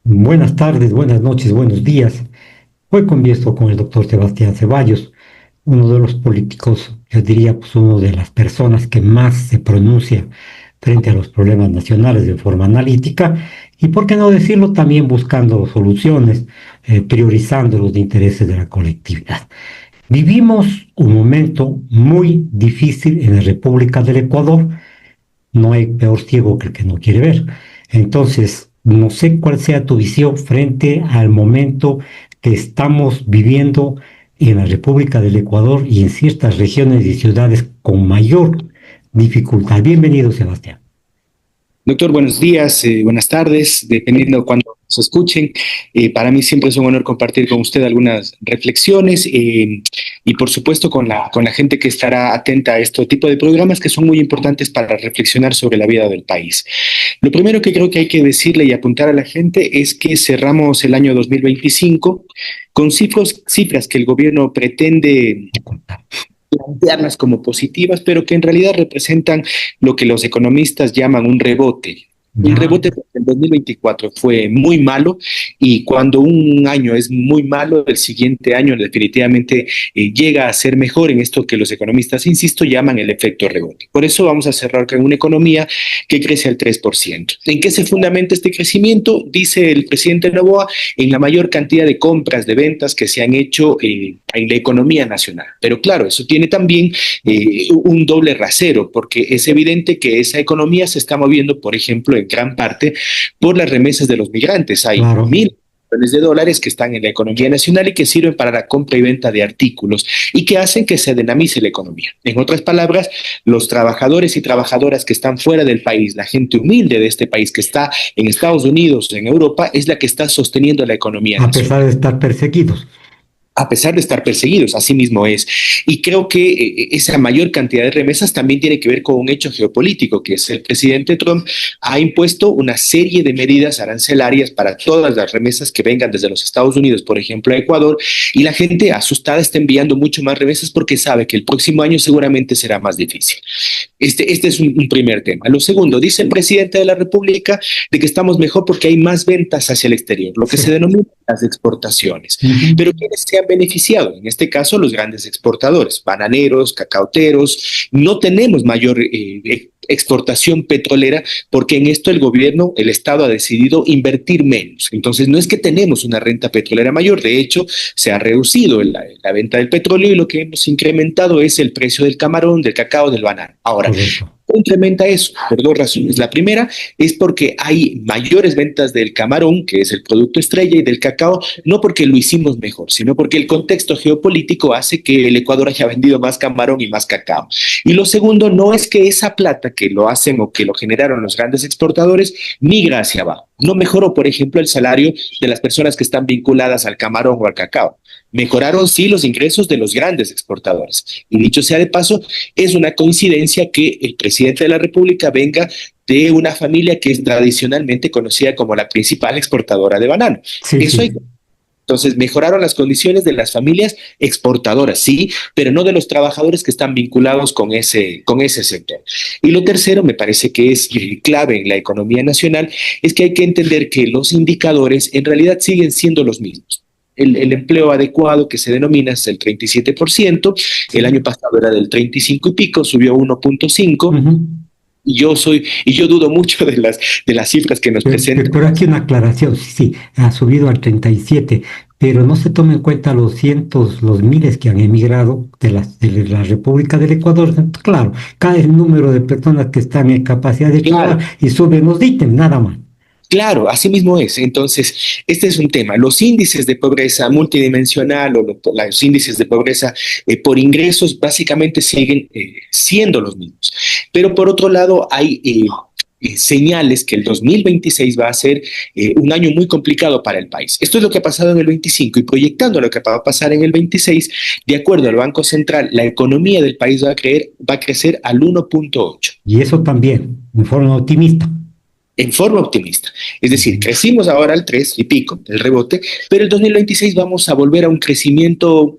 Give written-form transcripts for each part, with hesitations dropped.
Buenas tardes, buenas noches, buenos días. Hoy converso con el doctor Sebastián Ceballos, uno de los políticos, yo diría, pues uno de las personas que más se pronuncia frente a los problemas nacionales de forma analítica y, por qué no decirlo, también buscando soluciones, priorizando los intereses de la colectividad. Vivimos un momento muy difícil en la República del Ecuador. No hay peor ciego que el que no quiere ver. Entonces, no sé cuál sea tu visión frente al momento que estamos viviendo en la República del Ecuador y en ciertas regiones y ciudades con mayor dificultad. Bienvenido, Sebastián. Doctor, buenos días, buenas tardes, dependiendo de cuándo nos escuchen. Para mí siempre es un honor compartir con usted algunas reflexiones y por supuesto con la gente que estará atenta a este tipo de programas que son muy importantes para reflexionar sobre la vida del país. Lo primero que creo que hay que decirle y apuntar a la gente es que cerramos el año 2025 con cifras que el gobierno pretende plantearlas como positivas, pero que en realidad representan lo que los economistas llaman un rebote. Un Ya, rebote porque el 2024 fue muy malo y cuando un año es muy malo, el siguiente año definitivamente llega a ser mejor en esto que los economistas, insisto, llaman el efecto rebote. Por eso vamos a cerrar con una economía que crece al 3%. ¿En qué se fundamenta este crecimiento? Dice el presidente Noboa, en la mayor cantidad de compras, de ventas que se han hecho en la economía nacional. Pero claro, eso tiene también un doble rasero, porque es evidente que esa economía se está moviendo, por ejemplo, en gran parte por las remesas de los migrantes. Hay claro. millones de dólares que están en la economía nacional y que sirven para la compra y venta de artículos y que hacen que se dinamice la economía. En otras palabras, los trabajadores y trabajadoras que están fuera del país, la gente humilde de este país que está en Estados Unidos, en Europa, es la que está sosteniendo la economía A pesar nacional de estar perseguidos. a pesar de estar perseguidos, así mismo es. Y creo que esa mayor cantidad de remesas también tiene que ver con un hecho geopolítico, que es el presidente Trump ha impuesto una serie de medidas arancelarias para todas las remesas que vengan desde los Estados Unidos, por ejemplo, a Ecuador, y la gente asustada está enviando mucho más remesas porque sabe que el próximo año seguramente será más difícil. Este es un primer tema. Lo segundo, dice el presidente de la República de que estamos mejor porque hay más ventas hacia el exterior, lo que Sí. se denomina las exportaciones. Ujú. Pero ¿quiénes se han beneficiado? En este caso, los grandes exportadores, bananeros, cacauteros. No tenemos mayor exportación petrolera porque en esto el gobierno, el Estado ha decidido invertir menos. Entonces, no es que tenemos una renta petrolera mayor, de hecho, se ha reducido la venta del petróleo y lo que hemos incrementado es el precio del camarón, del cacao, del banano. Ahora, Correcto. incrementa eso por dos razones. La primera es porque hay mayores ventas del camarón, que es el producto estrella, y del cacao, no porque lo hicimos mejor, sino porque el contexto geopolítico hace que el Ecuador haya vendido más camarón y más cacao. Y lo segundo, no es que esa plata que lo hacen o que lo generaron los grandes exportadores migra hacia abajo. No mejoró, por ejemplo, el salario de las personas que están vinculadas al camarón o al cacao. Mejoraron, sí, los ingresos de los grandes exportadores. Y dicho sea de paso, es una coincidencia que el presidente de la República venga de una familia que es tradicionalmente conocida como la principal exportadora de banano. Sí, Eso hay. sí. Entonces, mejoraron las condiciones de las familias exportadoras, sí, pero no de los trabajadores que están vinculados con ese sector. Y lo tercero, me parece que es clave en la economía nacional, es que hay que entender que los indicadores en realidad siguen siendo los mismos. El empleo adecuado que se denomina es el 37%, el Sí. año pasado era del 35 y pico, subió 1.5, Ujú. y yo dudo mucho de las cifras que nos presentan. Pero aquí una aclaración, sí, sí, ha subido al 37, pero no se toma en cuenta los cientos, los miles que han emigrado de la República del Ecuador. Claro, cae el número de personas que están en capacidad de trabajar Claro, y suben los ítems, nada más. claro, así mismo es. Entonces, este es un tema. Los índices de pobreza multidimensional o los índices de pobreza por ingresos básicamente siguen siendo los mismos. Pero por otro lado, hay señales que el 2026 va a ser un año muy complicado para el país. Esto es lo que ha pasado en el 25 y proyectando lo que va a pasar en el 26, de acuerdo al Banco Central, la economía del país va a crecer al 1.8 Y eso también, en forma optimista. en forma optimista. Es decir, Ujú. crecimos ahora al 3 y pico, el rebote, pero el 2026 vamos a volver a un crecimiento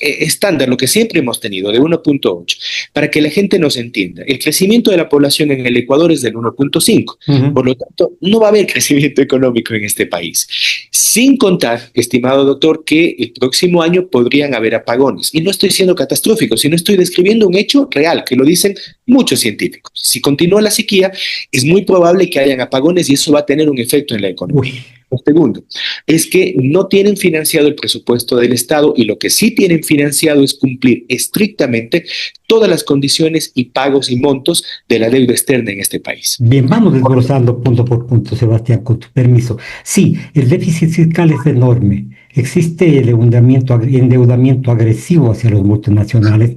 estándar, lo que siempre hemos tenido, de 1.8, para que la gente nos entienda. El crecimiento de la población en el Ecuador es del 1.5, por lo tanto, no va a haber crecimiento económico en este país. Sin contar, estimado doctor, que el próximo año podrían haber apagones. Y no estoy siendo catastrófico, sino estoy describiendo un hecho real, que lo dicen muchos científicos. Si continúa la sequía, es muy probable que hayan apagones y eso va a tener un efecto en la economía. Lo segundo es que no tienen financiado el presupuesto del Estado y lo que sí tienen financiado es cumplir estrictamente todas las condiciones y pagos y montos de la deuda externa en este país. Bien, vamos desglosando punto por punto, Sebastián, con tu permiso. Sí, el déficit fiscal es enorme. Existe el endeudamiento agresivo hacia los multinacionales,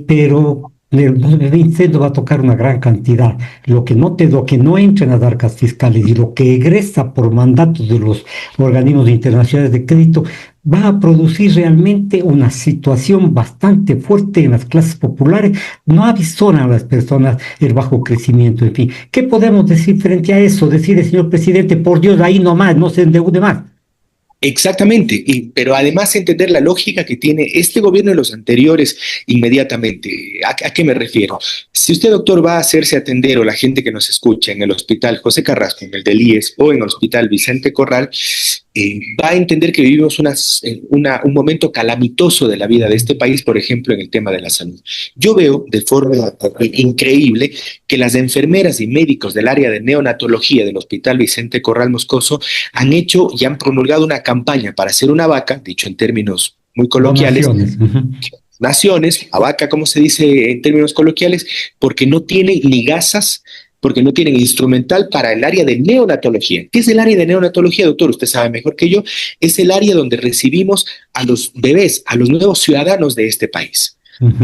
pero en el 2026 va a tocar una gran cantidad. Lo que no entra en las arcas fiscales y lo que egresa por mandatos de los organismos internacionales de crédito va a producir realmente una situación bastante fuerte en las clases populares. No avisoran a las personas el bajo crecimiento. En fin, ¿qué podemos decir frente a eso? Decirle, señor presidente, por Dios, ahí nomás, no se endeude más. Exactamente, pero además entender la lógica que tiene este gobierno y los anteriores inmediatamente. ¿A qué me refiero? Si usted, doctor, va a hacerse atender, o la gente que nos escucha, en el hospital José Carrasco, en el del IES, o en el hospital Vicente Corral, va a entender que vivimos un momento calamitoso de la vida de este país, por ejemplo, en el tema de la salud. Yo veo de forma increíble que las enfermeras y médicos del área de neonatología del hospital Vicente Corral Moscoso han hecho y han promulgado una campaña para hacer una vaca, dicho en términos muy coloquiales, naciones, a vaca, como se dice en términos coloquiales, porque no tienen ni gasas, porque no tienen instrumental para el área de neonatología. ¿Qué es el área de neonatología, doctor? Usted sabe mejor que yo. Es el área donde recibimos a los bebés, a los nuevos ciudadanos de este país.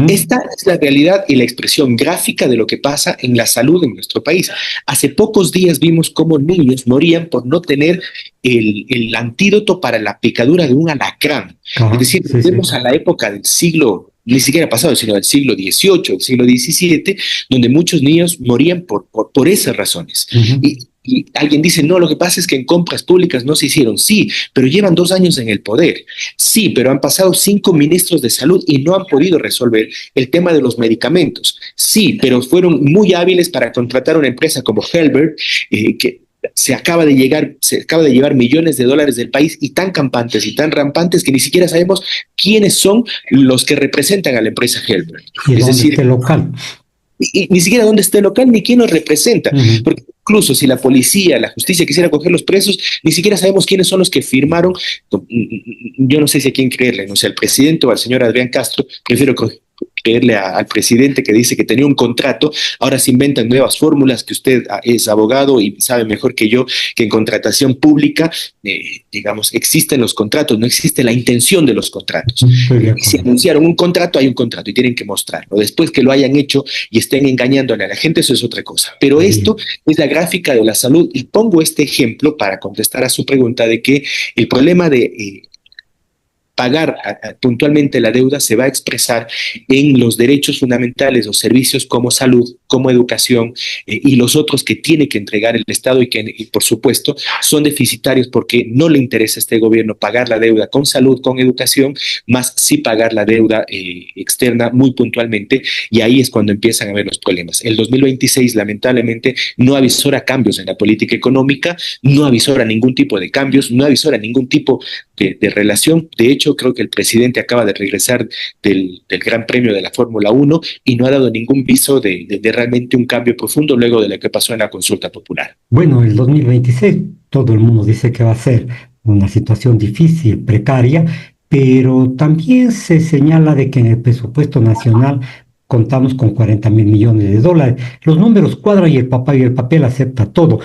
Esta es la realidad y la expresión gráfica de lo que pasa en la salud en nuestro país. Hace pocos días vimos cómo niños morían por no tener el antídoto para la picadura de un alacrán. Es decir, volvemos a la época del siglo, ni siquiera pasado, sino del siglo XVIII, del siglo XVII, donde muchos niños morían por esas razones. Y alguien dice, no, lo que pasa es que en compras públicas no se hicieron. Sí, pero llevan 2 años en el poder. Sí, pero han pasado 5 ministros de salud y no han podido resolver el tema de los medicamentos. Sí, pero fueron muy hábiles para contratar una empresa como Helbert, que se acaba de llevar millones de dólares del país, y tan campantes y tan rampantes que ni siquiera sabemos quiénes son los que representan a la empresa Helbert. Es decir, local. Y ni siquiera dónde esté local ni quién nos representa, porque incluso si la policía, la justicia quisiera coger los presos, ni siquiera sabemos quiénes son los que firmaron. Yo no sé si a quién creerle, no sé, al presidente o al señor Adrián Castro. Prefiero creerle al presidente, que dice que tenía un contrato. Ahora se inventan nuevas fórmulas, que usted es abogado y sabe mejor que yo que en contratación pública, digamos, existen los contratos, no existe la intención de los contratos. Si anunciaron un contrato, hay un contrato y tienen que mostrarlo. Después que lo hayan hecho y estén engañándole a la gente, eso es otra cosa. Pero esto es la gráfica de la salud, y pongo este ejemplo para contestar a su pregunta de que el problema de pagar puntualmente la deuda se va a expresar en los derechos fundamentales o servicios como salud, como educación, y los otros que tiene que entregar el Estado, y por supuesto son deficitarios porque no le interesa a este gobierno pagar la deuda con salud, con educación, más sí pagar la deuda externa muy puntualmente, y ahí es cuando empiezan a haber los problemas. El 2026 lamentablemente no avisora cambios en la política económica, no avisora ningún tipo de cambios, no avisora ningún tipo de relación. De hecho, creo que el presidente acaba de regresar del Gran Premio de la Fórmula 1 y no ha dado ningún viso de realmente un cambio profundo luego de lo que pasó en la consulta popular. Bueno, el 2026 todo el mundo dice que va a ser una situación difícil, precaria, pero también se señala de que en el presupuesto nacional contamos con 40.000 millones de dólares. Los números cuadran y el papel acepta todo.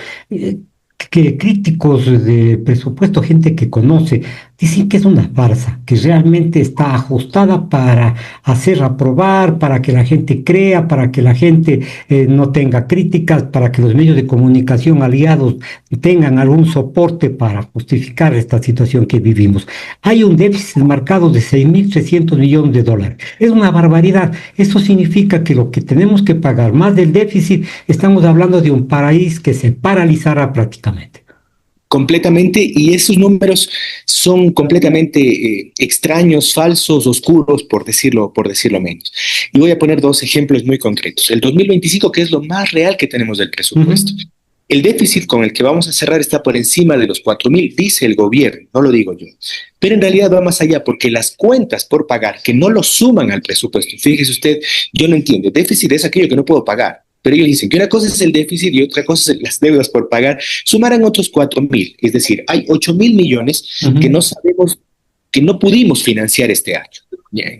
Que críticos de presupuesto, gente que conoce, dicen que es una farsa, que realmente está ajustada para hacer aprobar, para que la gente crea, para que la gente no tenga críticas, para que los medios de comunicación aliados tengan algún soporte para justificar esta situación que vivimos. Hay un déficit marcado de 6.300 millones de dólares. Es una barbaridad. Eso significa que lo que tenemos que pagar más del déficit, estamos hablando de un país que se paralizará prácticamente. completamente, y esos números son completamente extraños, falsos, oscuros, por decirlo menos. Y voy a poner dos ejemplos muy concretos. El 2025, que es lo más real que tenemos del presupuesto. Ujú. El déficit con el que vamos a cerrar está por encima de los 4.000, dice el gobierno, no lo digo yo. Pero en realidad va más allá, porque las cuentas por pagar que no lo suman al presupuesto, fíjese usted, yo no entiendo, déficit es aquello que no puedo pagar. Pero ellos dicen que una cosa es el déficit y otra cosa es las deudas por pagar. Sumarán otros 4.000, es decir, hay 8.000 millones que Ujú. no sabemos, que no pudimos financiar este año.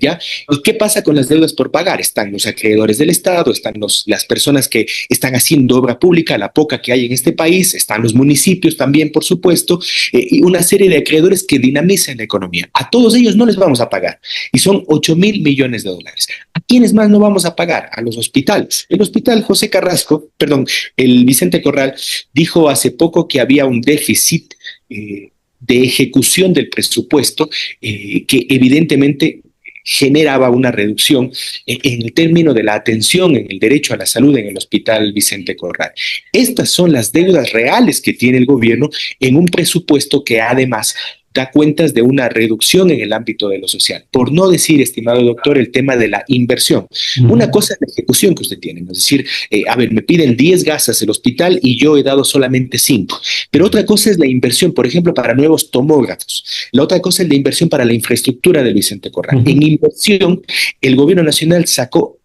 ¿Ya? ¿Y qué pasa con las deudas por pagar? Están los acreedores del Estado, están las personas que están haciendo obra pública, la poca que hay en este país, están los municipios también, por supuesto, y una serie de acreedores que dinamizan la economía. A todos ellos no les vamos a pagar, y son 8.000 millones de dólares. ¿A quiénes más no vamos a pagar? A los hospitales. El hospital José Carrasco, perdón, el Vicente Corral, dijo hace poco que había un déficit de ejecución del presupuesto que evidentemente generaba una reducción en el término de la atención en el derecho a la salud en el Hospital Vicente Corral. Estas son las deudas reales que tiene el gobierno en un presupuesto que además da cuentas de una reducción en el ámbito de lo social. Por no decir, estimado doctor, el tema de la inversión. Una Ujú. cosa es la ejecución que usted tiene, es decir, a ver, me piden 10 gasas el hospital y yo he dado solamente 5. Pero otra cosa es la inversión, por ejemplo, para nuevos tomógrafos. La otra cosa es la inversión para la infraestructura del Vicente Corral. En Ujú. inversión, el gobierno nacional sacó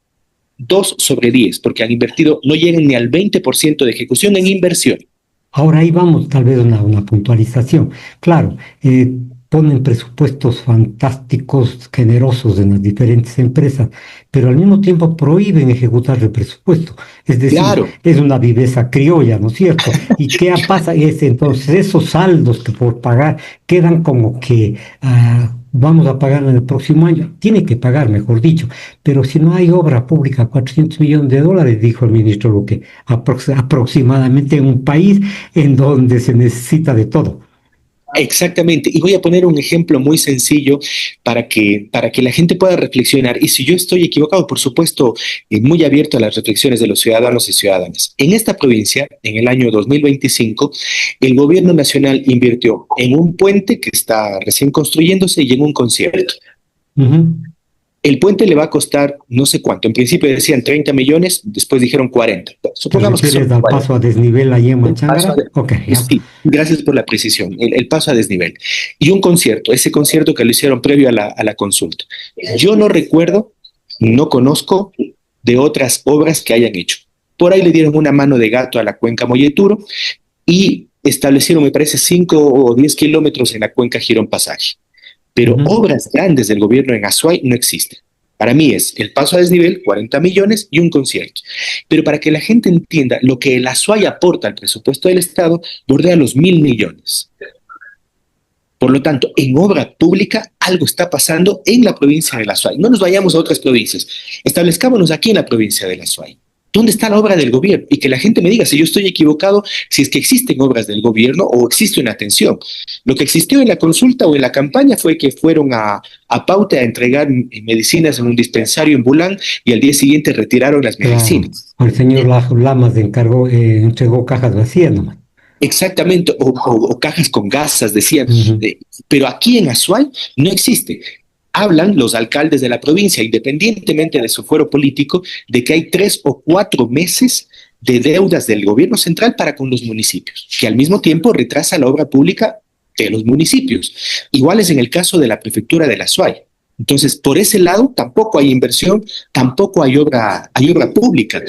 2 sobre 10, porque han invertido, no llegan ni al 20% de ejecución en inversión. Ahora ahí vamos, tal vez una puntualización. Claro, ponen presupuestos fantásticos, generosos en las diferentes empresas, pero al mismo tiempo prohíben ejecutar el presupuesto. Es decir, Claro, es una viveza criolla, ¿no es cierto? ¿Y qué pasa? Es entonces esos saldos que por pagar quedan como que vamos a pagar en el próximo año. Tiene que pagar, mejor dicho. Pero si no hay obra pública, 400 millones de dólares, dijo el ministro Luque, aproximadamente en un país en donde se necesita de todo. exactamente. Y voy a poner un ejemplo muy sencillo para que la gente pueda reflexionar. Y si yo estoy equivocado, por supuesto, muy abierto a las reflexiones de los ciudadanos y ciudadanas. En esta provincia, en el año 2025, el gobierno nacional invirtió en un puente que está recién construyéndose y en un concierto. Ujú. El puente le va a costar no sé cuánto. En principio decían 30 millones, después dijeron 40. ¿Te Supongamos que son refieres al 40. paso a desnivel ahí en El paso a Machángara? Ok, ya. sí, gracias por la precisión. El paso a desnivel. Y un concierto, ese concierto que lo hicieron previo a la consulta. Yo no recuerdo, no conozco de otras obras que hayan hecho. Por ahí le dieron una mano de gato a la cuenca Molleturo y establecieron, me parece, 5 o 10 kilómetros en la cuenca Girón Pasaje. Pero Ujú. obras grandes del gobierno en Azuay no existen. Para mí es el paso a desnivel, 40 millones y un concierto. Pero para que la gente entienda, lo que el Azuay aporta al presupuesto del Estado bordea los 1.000 millones. Por lo tanto, en obra pública algo está pasando en la provincia del Azuay. No nos vayamos a otras provincias, establezcámonos aquí en la provincia del Azuay. ¿Dónde está la obra del gobierno? Y que la gente me diga si yo estoy equivocado, si es que existen obras del gobierno o existe una atención. Lo que existió en la consulta o en la campaña fue que fueron a Pauta a entregar medicinas en un dispensario en Bulán y al día siguiente retiraron las Claro. medicinas. El señor Lamas entregó cajas vacías nomás. Exactamente, o cajas con gasas, decían, Ujú. pero aquí en Azuay no existe. Hablan los alcaldes de la provincia, independientemente de su fuero político, de que hay 3 o 4 meses de deudas del gobierno central para con los municipios, que al mismo tiempo retrasa la obra pública de los municipios. Igual es en el caso de la prefectura de la Azuay. Entonces, por ese lado, tampoco hay inversión, tampoco hay obra pública.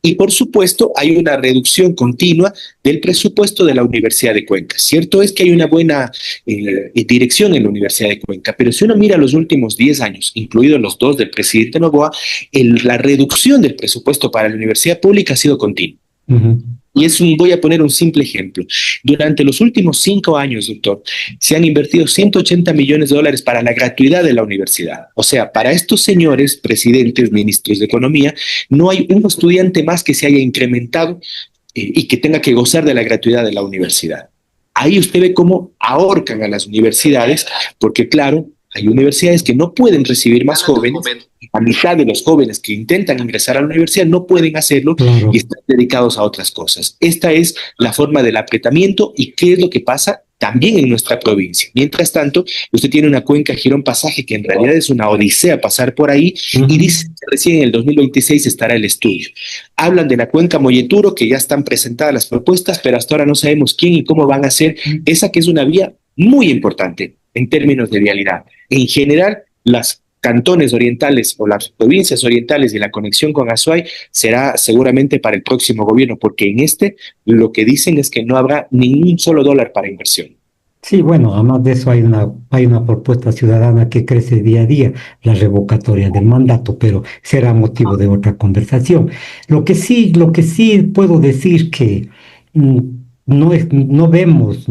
Y por supuesto, hay una reducción continua del presupuesto de la Universidad de Cuenca. Cierto es que hay una buena dirección en la Universidad de Cuenca, pero si uno mira los últimos 10 años, incluidos los 2 del presidente Noboa, la reducción del presupuesto para la universidad pública ha sido continua. Ujú. Y voy a poner un simple ejemplo. Durante los últimos 5 años, doctor, se han invertido 180 millones de dólares para la gratuidad de la universidad. O sea, para estos señores, presidentes, ministros de Economía, no hay un estudiante más que se haya incrementado y que tenga que gozar de la gratuidad de la universidad. Ahí usted ve cómo ahorcan a las universidades, porque claro, Hay universidades que no pueden recibir más jóvenes. La mitad de los jóvenes que intentan ingresar a la universidad no pueden hacerlo y Claro. están dedicados a otras cosas. Esta es la forma del apretamiento. ¿Y qué es lo que pasa? También en nuestra provincia. Mientras tanto, usted tiene una cuenca Girón Pasaje que en realidad es una odisea pasar por ahí y dice que recién en el 2026 estará el estudio. Hablan de la cuenca Molleturo, que ya están presentadas las propuestas, pero hasta ahora no sabemos quién y cómo van a hacer esa que es una vía muy importante en términos de vialidad. En general, las cantones orientales o las provincias orientales y la conexión con Azuay será seguramente para el próximo gobierno, porque en este lo que dicen es que no habrá ni un solo dólar para inversión. Sí, bueno, además de eso hay una propuesta ciudadana que crece día a día, la revocatoria del mandato, pero será motivo de otra conversación. Lo que sí puedo decir que mm, no vemos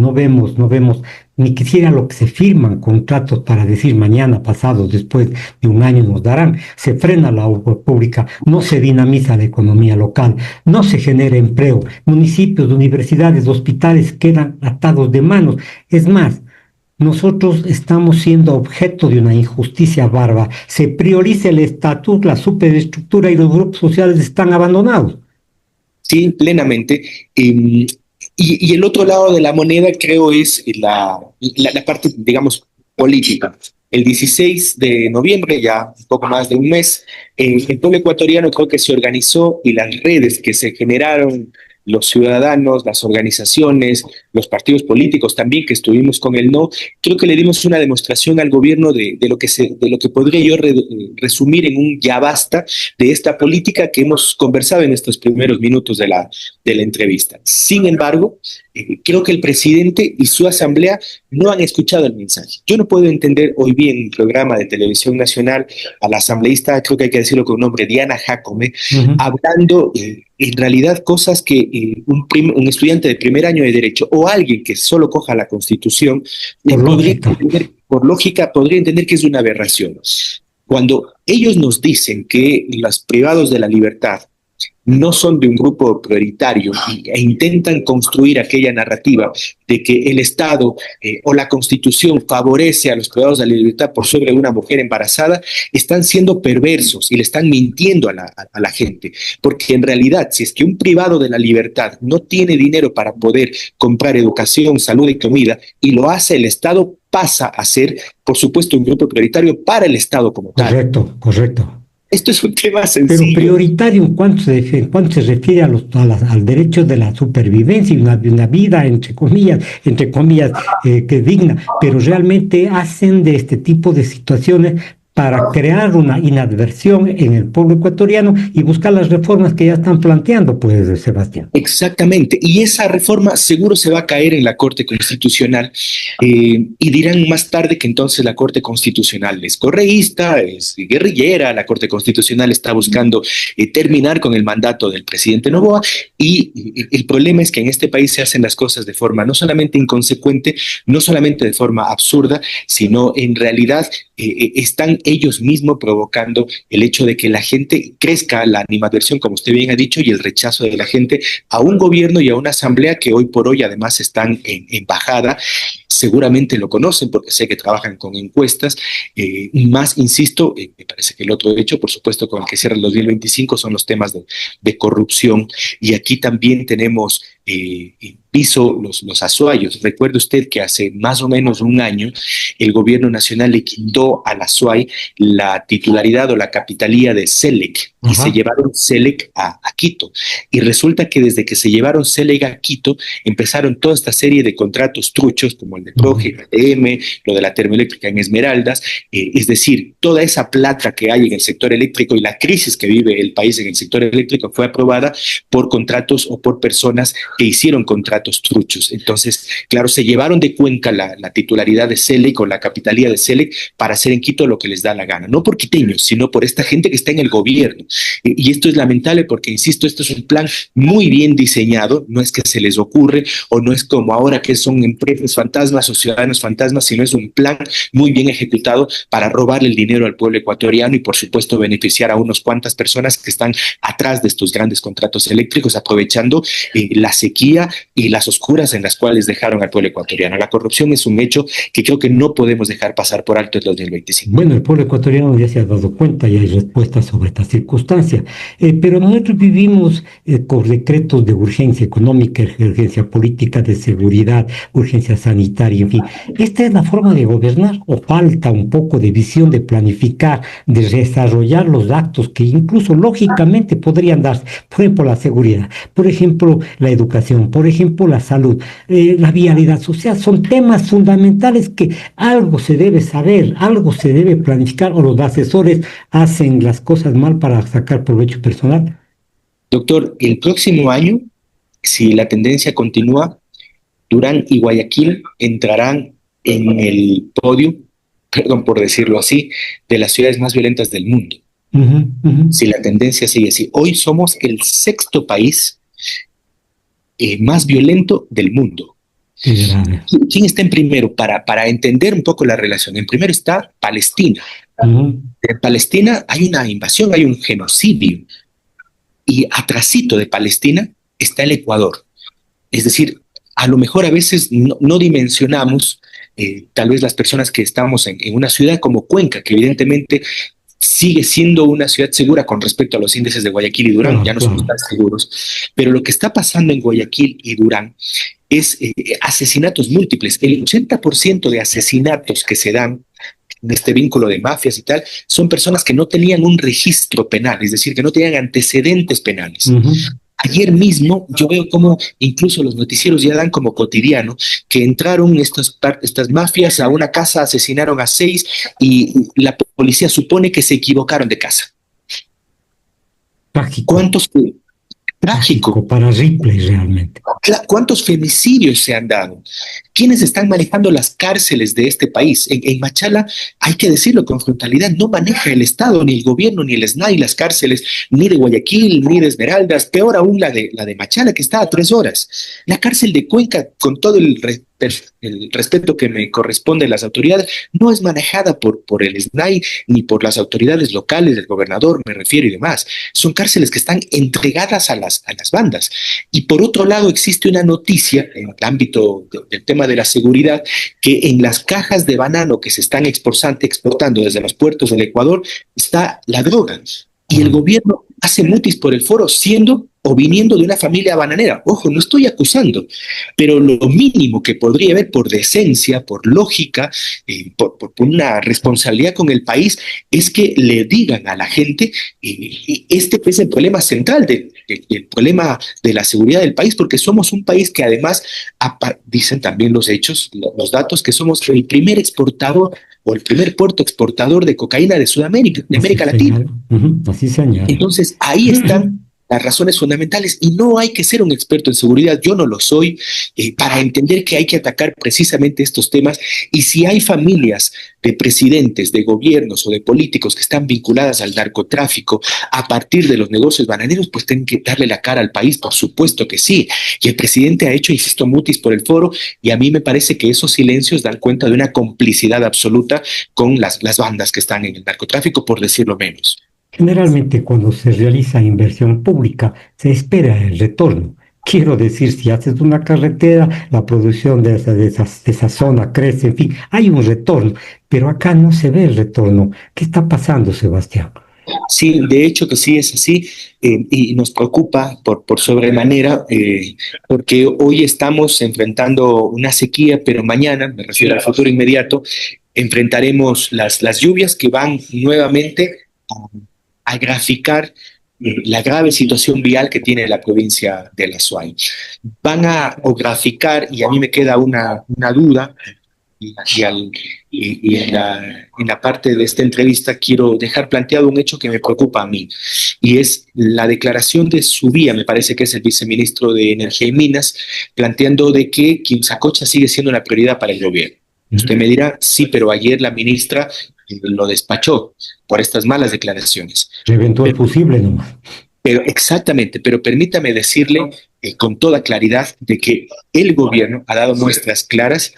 ni siquiera lo que se firman contratos para decir mañana, pasado, después de un año nos darán. Se frena la obra pública, no se dinamiza la economía local, no se genera empleo. Municipios, universidades, hospitales quedan atados de manos. Es más, nosotros estamos siendo objeto de una injusticia bárbara. Se prioriza el estatus, la superestructura y los grupos sociales están abandonados. Sí, plenamente. Y el otro lado de la moneda creo es la parte, digamos, política. El 16 de noviembre, ya un poco más de un mes, el pueblo ecuatoriano creo que se organizó y las redes que se generaron, los ciudadanos, las organizaciones, los partidos políticos también que estuvimos con el no, creo que le dimos una demostración al gobierno de lo que podría yo resumir en un ya basta de esta política que hemos conversado en estos primeros minutos de la entrevista. Sin embargo, creo que el presidente y su asamblea no han escuchado el mensaje. Yo no puedo entender hoy bien en un programa de televisión nacional a la asambleísta, creo que hay que decirlo con nombre, Diana Jacome, hablando en realidad cosas que un estudiante de primer año de Derecho o alguien que solo coja la Constitución por lógica, podría entender que es una aberración. Cuando ellos nos dicen que los privados de la libertad no son de un grupo prioritario e intentan construir aquella narrativa de que el Estado o la Constitución favorece a los privados de la libertad por sobre una mujer embarazada, están siendo perversos y le están mintiendo a la gente. Porque en realidad, si es que un privado de la libertad no tiene dinero para poder comprar educación, salud y comida, y lo hace el Estado, pasa a ser, por supuesto, un grupo prioritario para el Estado como tal. Correcto, correcto. Esto es un tema Pero sencillo. prioritario en cuanto se refiere al derecho de la supervivencia y una vida, entre comillas, que digna, pero realmente hacen de este tipo de situaciones para crear una inadversión en el pueblo ecuatoriano y buscar las reformas que ya están planteando, pues, Sebastián. Exactamente, y esa reforma seguro se va a caer en la Corte Constitucional y dirán más tarde que entonces la Corte Constitucional es correísta, es guerrillera, la Corte Constitucional está buscando terminar con el mandato del presidente Noboa y el problema es que en este país se hacen las cosas de forma no solamente inconsecuente, no solamente de forma absurda, sino en realidad están ellos mismos provocando el hecho de que la gente crezca, la animadversión, como usted bien ha dicho, y el rechazo de la gente a un gobierno y a una asamblea que hoy por hoy además están en bajada. Seguramente lo conocen porque sé que trabajan con encuestas. Más, insisto, me parece que el otro hecho, por supuesto, con el que cierra el 2025 son los temas de corrupción. Y aquí también tenemos piso los azuayos. Recuerde usted que hace más o menos un año el gobierno nacional le quitó a la SUAY la titularidad o la capitalía de SELEC y se llevaron SELEC a Quito. Y resulta que desde que se llevaron SELEC a Quito empezaron toda esta serie de contratos truchos como el de Proge, ATM, lo de la termoeléctrica en Esmeraldas, es decir, toda esa plata que hay en el sector eléctrico y la crisis que vive el país en el sector eléctrico fue aprobada por contratos o por personas que hicieron contratos truchos. Entonces, claro, se llevaron de Cuenca la titularidad de SELEC o la capitalía de SELEC para hacer en Quito lo que les da la gana, no por quiteños, sino por esta gente que está en el gobierno. Y esto es lamentable porque, insisto, esto es un plan muy bien diseñado, no es que se les ocurre o no es como ahora que son empresas fantasmas o ciudadanos fantasmas, sino es un plan muy bien ejecutado para robarle el dinero al pueblo ecuatoriano y, por supuesto, beneficiar a unas cuantas personas que están atrás de estos grandes contratos eléctricos, aprovechando las sequía y las oscuras en las cuales dejaron al pueblo ecuatoriano. La corrupción es un hecho que creo que no podemos dejar pasar por alto en 2025. Bueno, el pueblo ecuatoriano ya se ha dado cuenta y hay respuestas sobre esta circunstancia. Pero nosotros vivimos con decretos de urgencia económica, urgencia política, de seguridad, urgencia sanitaria, en fin. ¿Esta es la forma de gobernar o falta un poco de visión, de planificar, de desarrollar los actos que incluso lógicamente podrían darse? Por ejemplo, la seguridad, por ejemplo, la educación, por ejemplo, la salud, la vialidad social. Son temas fundamentales que algo se debe saber, algo se debe planificar, o los asesores hacen las cosas mal para sacar provecho personal. Doctor, el próximo año, si la tendencia continúa, Durán y Guayaquil entrarán en el podio, perdón por decirlo así, de las ciudades más violentas del mundo. Si la tendencia sigue así. Hoy somos el sexto país más violento del mundo. Qué grave. ¿Quién está en primero? Para entender un poco la relación. En primero está Palestina. En Palestina hay una invasión, hay un genocidio. Y atrasito de Palestina está el Ecuador. Es decir, a lo mejor a veces no dimensionamos, tal vez las personas que estamos en una ciudad como Cuenca, que evidentemente sigue siendo una ciudad segura con respecto a los índices de Guayaquil y Durán, ya no somos tan seguros, pero lo que está pasando en Guayaquil y Durán es asesinatos múltiples. El 80% de asesinatos que se dan en este vínculo de mafias y tal, son personas que no tenían un registro penal, es decir, que no tenían antecedentes penales. Ayer mismo yo veo como incluso los noticieros ya dan como cotidiano que entraron estas mafias a una casa, asesinaron a 6 y la policía supone que se equivocaron de casa. Trágico. ¿Cuántos? Trágico. Para Ripley realmente. ¿Cuántos femicidios se han dado? ¿Quiénes están manejando las cárceles de este país? En Machala, hay que decirlo con frontalidad, no maneja el Estado, ni el gobierno, ni el SNAI las cárceles, ni de Guayaquil, ni de Esmeraldas, peor aún la de Machala, que está a 3 horas. La cárcel de Cuenca, con todo el respeto que me corresponde a las autoridades, no es manejada por el SNAI ni por las autoridades locales, del gobernador, me refiero y demás. Son cárceles que están entregadas a las bandas. Y por otro lado, existe una noticia en el ámbito del tema de la seguridad, que en las cajas de banano que se están exportando desde los puertos del Ecuador está la droga. Y el gobierno hace mutis por el foro siendo o viniendo de una familia bananera. Ojo, no estoy acusando, pero lo mínimo que podría haber por decencia, por lógica, por una responsabilidad con el país, es que le digan a la gente, este es el problema central del problema de la seguridad del país, porque somos un país que además, dicen también los hechos, los datos, que somos el primer exportador o el primer puerto exportador de cocaína de Sudamérica, de América Latina. Así se añade. Entonces, ahí están las razones fundamentales, y no hay que ser un experto en seguridad, yo no lo soy, para entender que hay que atacar precisamente estos temas. Y si hay familias de presidentes, de gobiernos o de políticos que están vinculadas al narcotráfico a partir de los negocios bananeros, pues tienen que darle la cara al país, por supuesto que sí. Y el presidente ha hecho, insisto, mutis por el foro, y a mí me parece que esos silencios dan cuenta de una complicidad absoluta con las bandas que están en el narcotráfico, por decirlo menos. Generalmente cuando se realiza inversión pública se espera el retorno. Quiero decir, si haces una carretera, la producción de esa zona crece, en fin, hay un retorno, pero acá no se ve el retorno. ¿Qué está pasando, Sebastián? Sí, de hecho que sí es así, y nos preocupa por sobremanera, porque hoy estamos enfrentando una sequía, pero mañana, me refiero al futuro inmediato, enfrentaremos las lluvias que van nuevamente a graficar la grave situación vial que tiene la provincia de La Suay. Van a graficar, y a mí me queda una duda, y en la parte de esta entrevista quiero dejar planteado un hecho que me preocupa a mí, y es la declaración de Subía, me parece que es el viceministro de Energía y Minas, planteando de que Quimsacocha sigue siendo una prioridad para el gobierno. Usted me dirá, sí, pero ayer la ministra lo despachó por estas malas declaraciones. Reventó el fusible nomás. Pero exactamente, pero permítame decirle con toda claridad de que el gobierno ha dado muestras claras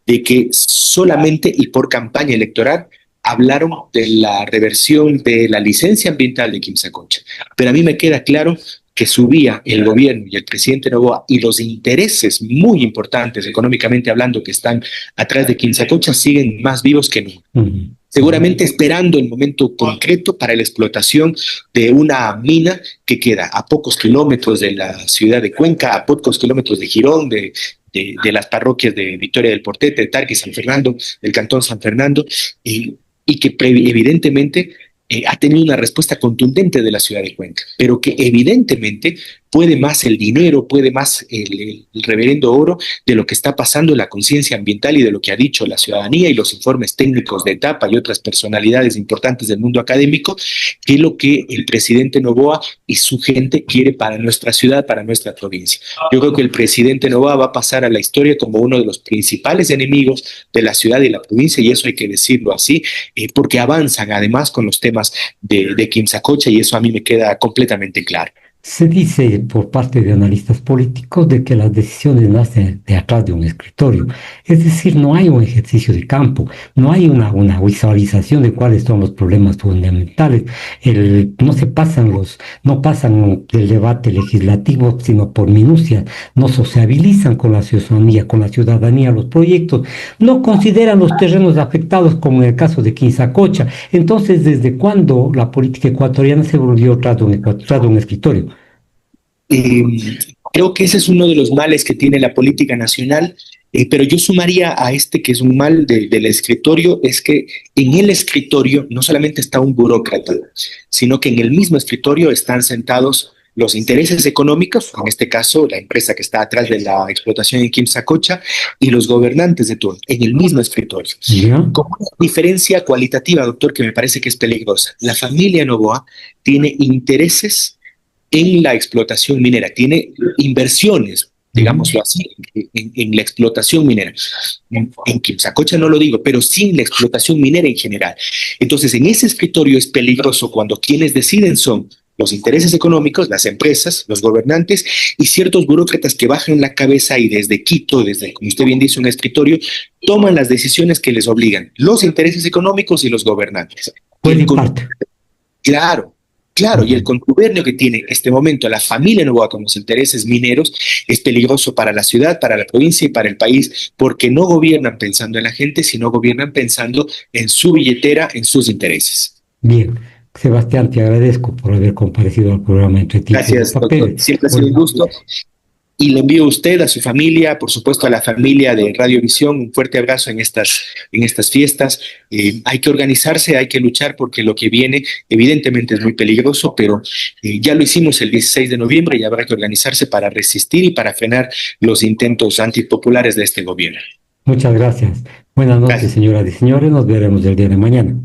de que solamente y por campaña electoral hablaron de la reversión de la licencia ambiental de Quimsacocha. Pero a mí me queda claro que subía el gobierno y el presidente Noboa y los intereses muy importantes económicamente hablando que están atrás de Quimsacocha siguen más vivos que nunca. Seguramente esperando el momento concreto para la explotación de una mina que queda a pocos kilómetros de la ciudad de Cuenca, a pocos kilómetros de Girón, de las parroquias de Victoria del Portete, de Tarque, San Fernando, del Cantón San Fernando, y que evidentemente ha tenido una respuesta contundente de la ciudad de Cuenca, pero que evidentemente puede más el dinero, puede más el reverendo oro de lo que está pasando en la conciencia ambiental y de lo que ha dicho la ciudadanía y los informes técnicos de etapa y otras personalidades importantes del mundo académico, que es lo que el presidente Noboa y su gente quiere para nuestra ciudad, para nuestra provincia. Yo creo que el presidente Noboa va a pasar a la historia como uno de los principales enemigos de la ciudad y la provincia, y eso hay que decirlo así, porque avanzan además con los temas de Quimsacocha, y eso a mí me queda completamente claro. Se dice por parte de analistas políticos de que las decisiones nacen de atrás de un escritorio. Es decir, no hay un ejercicio de campo, no hay una visualización de cuáles son los problemas fundamentales. No pasan del debate legislativo, sino por minucias, no sociabilizan con la ciudadanía los proyectos, no consideran los terrenos afectados, como en el caso de Quimsacocha. Entonces, ¿desde cuándo la política ecuatoriana se volvió tras de un escritorio? Eh, Creo que ese es uno de los males que tiene la política nacional, pero yo sumaría a este que es un mal del escritorio, es que en el escritorio no solamente está un burócrata, sino que en el mismo escritorio están sentados los intereses económicos, en este caso la empresa que está atrás de la explotación en Quimsacocha, y los gobernantes de turno, en el mismo escritorio. ¿Ya? Con una diferencia cualitativa, doctor, que me parece que es peligrosa. La familia Noboa tiene intereses en la explotación minera, tiene inversiones, digámoslo así, en la explotación minera. En Quimsacocha no lo digo, pero sí en la explotación minera en general. Entonces, en ese escritorio es peligroso cuando quienes deciden son los intereses económicos, las empresas, los gobernantes y ciertos burócratas que bajan la cabeza y desde Quito, desde, como usted bien dice, un escritorio, toman las decisiones que les obligan, los intereses económicos y los gobernantes. Puede parte. Claro, claro, y el contubernio que tiene este momento la familia Noboa con los intereses mineros es peligroso para la ciudad, para la provincia y para el país, porque no gobiernan pensando en la gente, sino gobiernan pensando en su billetera, en sus intereses. Bien, Sebastián, te agradezco por haber comparecido al programa Entre Tinta y Gracias, doctor. Papel. Siempre ha sido un gusto. Y le envío a usted, a su familia, por supuesto a la familia de Radiovisión, un fuerte abrazo en estas fiestas. Hay que organizarse, hay que luchar porque lo que viene evidentemente es muy peligroso, pero ya lo hicimos el 16 de noviembre y habrá que organizarse para resistir y para frenar los intentos antipopulares de este gobierno. Muchas gracias. Buenas noches, Gracias. señoras y señores. Nos veremos el día de mañana.